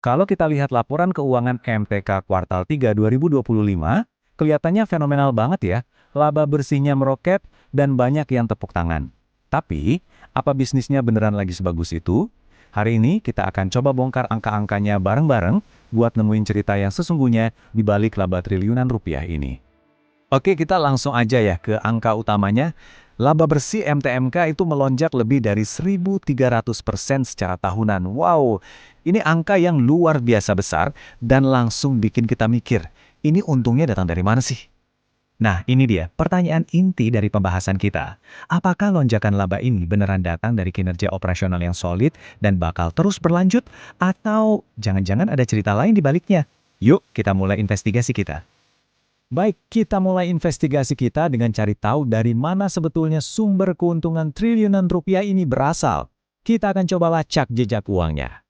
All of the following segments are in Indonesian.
Kalau kita lihat laporan keuangan MTK kuartal 3 2025, kelihatannya fenomenal banget ya. Laba bersihnya meroket dan banyak yang tepuk tangan. Tapi, apa bisnisnya beneran lagi sebagus itu? Hari ini kita akan coba bongkar angka-angkanya bareng-bareng buat nemuin cerita yang sesungguhnya di balik laba triliunan rupiah ini. Oke, kita langsung aja ya ke angka utamanya. Laba bersih MTMK itu melonjak lebih dari 1.300% secara tahunan. Wow, ini angka yang luar biasa besar dan langsung bikin kita mikir, ini untungnya datang dari mana sih? Nah, ini dia pertanyaan inti dari pembahasan kita. Apakah lonjakan laba ini beneran datang dari kinerja operasional yang solid dan bakal terus berlanjut? Atau jangan-jangan ada cerita lain di baliknya? Yuk, kita mulai investigasi kita. Baik, kita mulai investigasi kita dengan cari tahu dari mana sebetulnya sumber keuntungan triliunan rupiah ini berasal. Kita akan coba lacak jejak uangnya.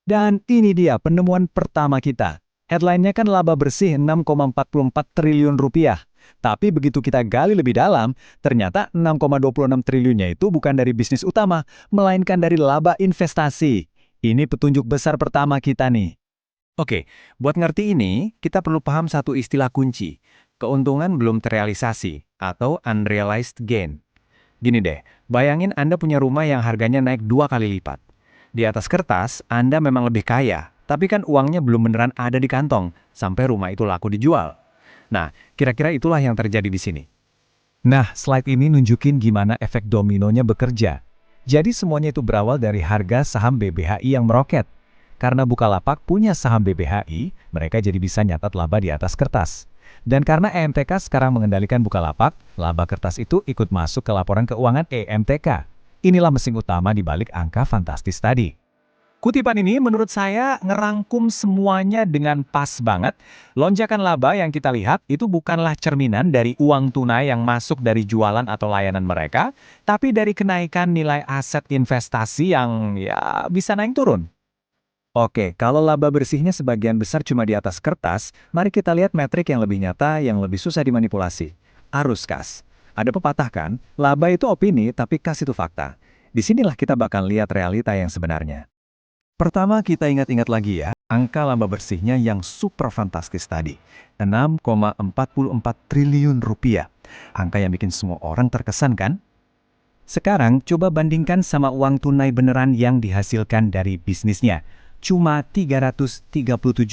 Dan ini dia penemuan pertama kita. Headline-nya kan laba bersih 6,44 triliun rupiah. Tapi begitu kita gali lebih dalam, ternyata 6,26 triliunnya itu bukan dari bisnis utama, melainkan dari laba investasi. Ini petunjuk besar pertama kita nih. Oke, buat ngerti ini, kita perlu paham satu istilah kunci. Keuntungan belum terrealisasi, atau unrealized gain. Gini deh, bayangin Anda punya rumah yang harganya naik 2 kali lipat. Di atas kertas, Anda memang lebih kaya, tapi kan uangnya belum beneran ada di kantong, sampai rumah itu laku dijual. Nah, kira-kira itulah yang terjadi di sini. Nah, slide ini nunjukin gimana efek dominonya bekerja. Jadi semuanya itu berawal dari harga saham BBHI yang meroket. Karena Bukalapak punya saham BBHI, mereka jadi bisa nyatat laba di atas kertas. Dan karena EMTK sekarang mengendalikan Bukalapak, laba kertas itu ikut masuk ke laporan keuangan EMTK. Inilah mesin utama di balik angka fantastis tadi. Kutipan ini menurut saya ngerangkum semuanya dengan pas banget. Lonjakan laba yang kita lihat itu bukanlah cerminan dari uang tunai yang masuk dari jualan atau layanan mereka, tapi dari kenaikan nilai aset investasi yang ya bisa naik turun. Oke, kalau laba bersihnya sebagian besar cuma di atas kertas, mari kita lihat metrik yang lebih nyata, yang lebih susah dimanipulasi. Arus kas. Ada pepatah kan, laba itu opini tapi kas itu fakta. Disinilah kita bakal lihat realita yang sebenarnya. Pertama kita ingat-ingat lagi ya, angka laba bersihnya yang super fantastis tadi. 6,44 triliun rupiah. Angka yang bikin semua orang terkesan kan? Sekarang coba bandingkan sama uang tunai beneran yang dihasilkan dari bisnisnya. Cuma 337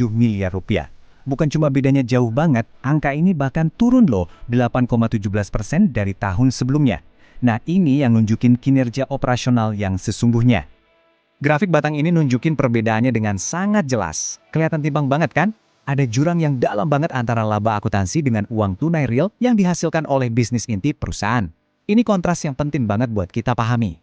miliar rupiah. Bukan cuma bedanya jauh banget, angka ini bahkan turun loh 8,17% dari tahun sebelumnya. Nah ini yang nunjukin kinerja operasional yang sesungguhnya. Grafik batang ini nunjukin perbedaannya dengan sangat jelas. Kelihatan timbang banget kan? Ada jurang yang dalam banget antara laba akuntansi dengan uang tunai real yang dihasilkan oleh bisnis inti perusahaan. Ini kontras yang penting banget buat kita pahami.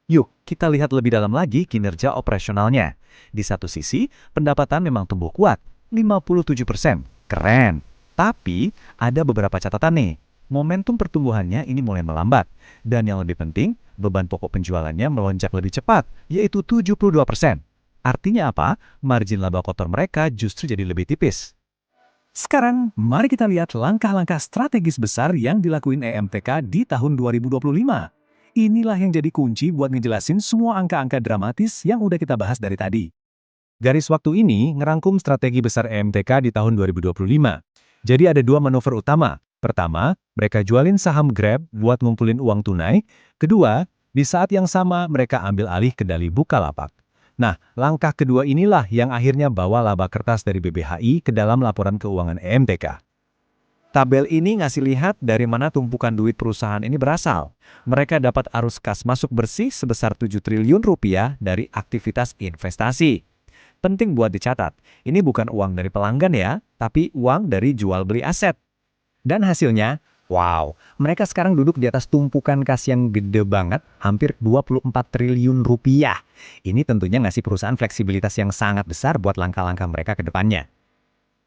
Yuk, kita lihat lebih dalam lagi kinerja operasionalnya. Di satu sisi, pendapatan memang tumbuh kuat, 57%. Keren. Tapi, ada beberapa catatan nih. Momentum pertumbuhannya ini mulai melambat. Dan yang lebih penting, beban pokok penjualannya melonjak lebih cepat, yaitu 72%. Artinya apa? Margin laba kotor mereka justru jadi lebih tipis. Sekarang, mari kita lihat langkah-langkah strategis besar yang dilakuin EMTK di tahun 2025. Inilah yang jadi kunci buat ngejelasin semua angka-angka dramatis yang udah kita bahas dari tadi. Garis waktu ini ngerangkum strategi besar EMTK di tahun 2025. Jadi ada dua manuver utama. Pertama, mereka jualin saham Grab buat ngumpulin uang tunai. Kedua, di saat yang sama mereka ambil alih kendali Bukalapak. Nah, langkah kedua inilah yang akhirnya bawa laba kertas dari BBHI ke dalam laporan keuangan EMTK. Tabel ini ngasih lihat dari mana tumpukan duit perusahaan ini berasal. Mereka dapat arus kas masuk bersih sebesar 7 triliun rupiah dari aktivitas investasi. Penting buat dicatat, ini bukan uang dari pelanggan ya, tapi uang dari jual beli aset. Dan hasilnya, wow, mereka sekarang duduk di atas tumpukan kas yang gede banget, hampir 24 triliun rupiah. Ini tentunya ngasih perusahaan fleksibilitas yang sangat besar buat langkah-langkah mereka ke depannya.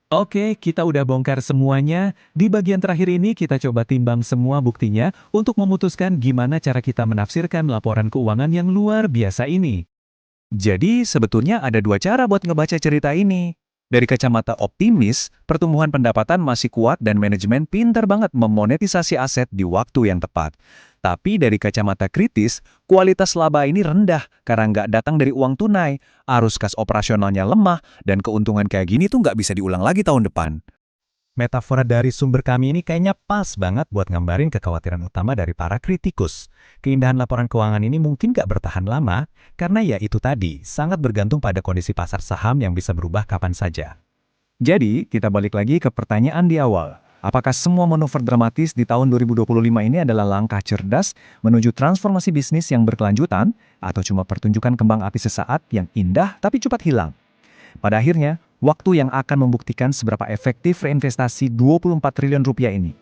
Oke, kita udah bongkar semuanya. Di bagian terakhir ini kita coba timbang semua buktinya untuk memutuskan gimana cara kita menafsirkan laporan keuangan yang luar biasa ini. Jadi sebetulnya ada dua cara buat ngebaca cerita ini. Dari kacamata optimis, pertumbuhan pendapatan masih kuat dan manajemen pintar banget memonetisasi aset di waktu yang tepat. Tapi dari kacamata kritis, kualitas laba ini rendah karena nggak datang dari uang tunai, arus kas operasionalnya lemah, dan keuntungan kayak gini tuh nggak bisa diulang lagi tahun depan. Metafora dari sumber kami ini kayaknya pas banget buat ngambarin kekhawatiran utama dari para kritikus. Keindahan laporan keuangan ini mungkin nggak bertahan lama, karena ya itu tadi, sangat bergantung pada kondisi pasar saham yang bisa berubah kapan saja. Jadi, kita balik lagi ke pertanyaan di awal. Apakah semua manuver dramatis di tahun 2025 ini adalah langkah cerdas menuju transformasi bisnis yang berkelanjutan, atau cuma pertunjukan kembang api sesaat yang indah tapi cepat hilang? Pada akhirnya, waktu yang akan membuktikan seberapa efektif reinvestasi 24 triliun rupiah ini.